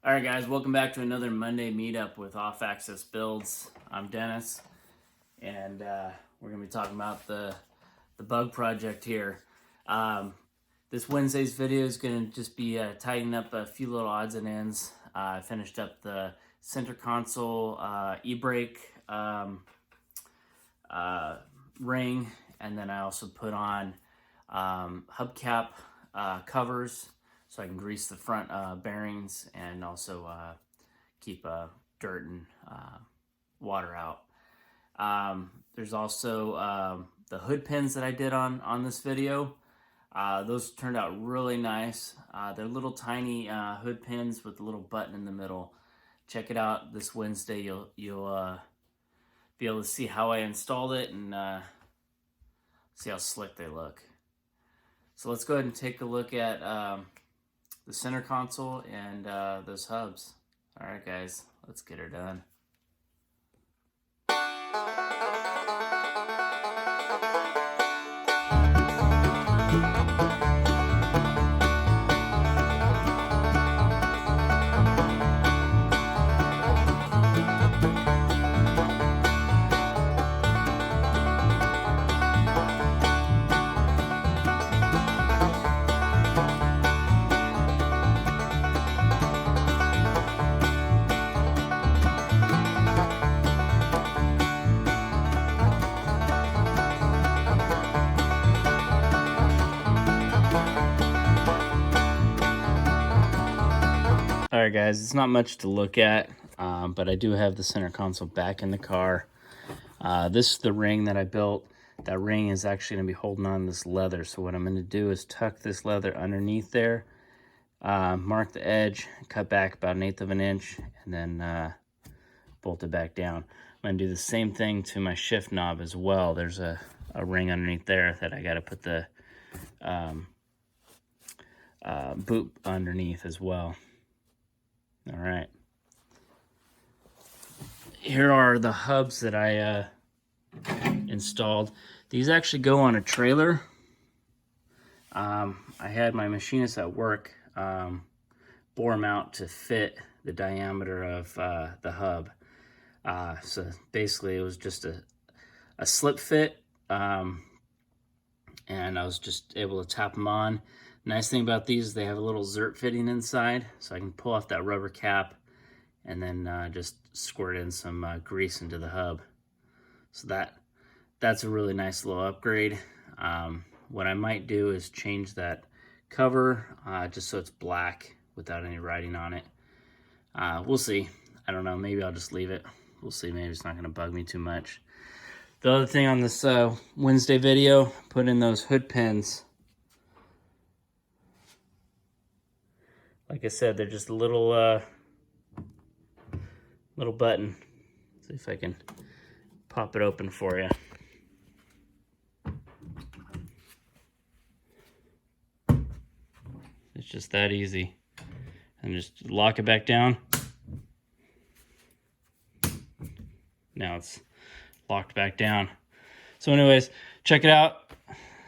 All right, guys, welcome back to another Monday meetup with Off Access Builds. I'm Dennis, and we're going to be talking about the bug project here. This Wednesday's video is going to just be tidying up a few little odds and ends. I finished up the center console e-brake ring, and then I also put on hubcap covers so I can grease the front bearings and also keep dirt and water out. There's also the hood pins that I did on this video. Those turned out really nice. They're little tiny hood pins with a little button in the middle. Check it out this Wednesday. You'll be able to see how I installed it and see how slick they look. So let's go ahead and take a look at the center console and those hubs. All right, guys, let's get her done. All right, guys, it's not much to look at, but I do have the center console back in the car. This is the ring that I built. That ring is actually going to be holding on this leather. So what I'm going to do is tuck this leather underneath there, mark the edge, cut back about 1/8 of an inch, and then bolt it back down. I'm going to do the same thing to my shift knob as well. There's a ring underneath there that I got to put the boot underneath as well. All right. Here are the hubs that I installed. These actually go on a trailer. I had my machinist at work bore them out to fit the diameter of the hub. So basically it was just a slip fit, and I was just able to tap them on. Nice thing about these is they have a little zert fitting inside, so I can pull off that rubber cap and then just squirt in some grease into the hub. So that's a really nice little upgrade. What I might do is change that cover just so it's black without any writing on it. We'll see. I don't know. Maybe I'll just leave it. We'll see. Maybe it's not going to bug me too much. The other thing on this Wednesday video, put in those hood pins. Like I said, they're just a little button. See if I can pop it open for you. It's just that easy. And just lock it back down. Now it's locked back down. So anyways, check it out.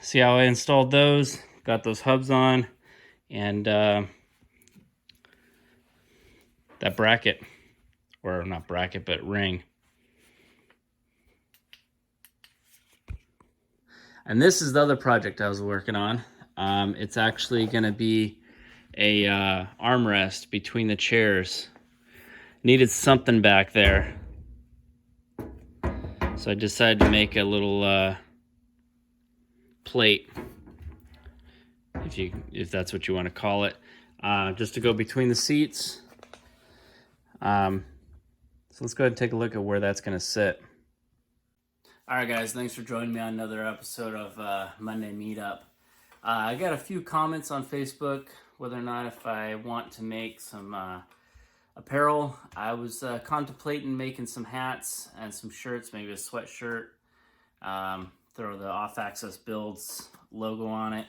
See how I installed those. Got those hubs on. And that bracket, or not bracket, but ring. And this is the other project I was working on. It's actually going to be a armrest between the chairs. Needed something back there, so I decided to make a little plate, if that's what you want to call it, just to go between the seats. So let's go ahead and take a look at where that's going to sit. All right, guys, thanks for joining me on another episode of Monday Meetup. I got a few comments on Facebook whether or not if I want to make some apparel. I was contemplating making some hats and some shirts, maybe a sweatshirt. Throw the Off Access Builds logo on it.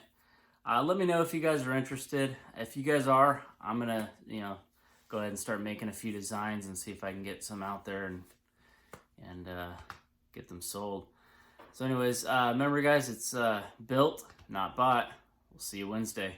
Let me know if you guys are interested. If you guys are, I'm going to, go ahead and start making a few designs and see if I can get some out there and get them sold. So anyways, remember guys, it's built, not bought. We'll see you Wednesday.